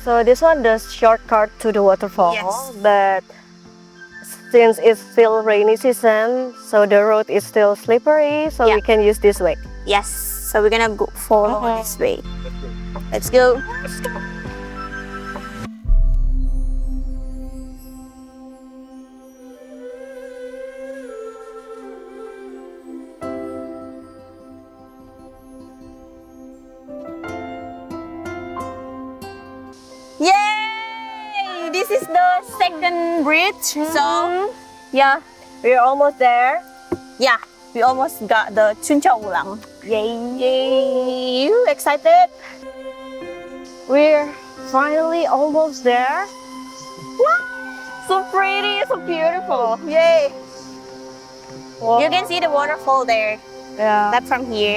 So this one the shortcut to the waterfall, Yes. but since it's still rainy season, so the road is still slippery, so Yeah. we can use this way. Yes, so we're gonna go follow this way. Let's go. Yay! This is the second bridge. So, yeah, We're almost there. yeah, we almost got the Chunchoulang. Yay! Yay! You excited? We're finally almost there. Wow! So pretty, so beautiful. Yay! Wow. You can see the waterfall there. Yeah. That's from here.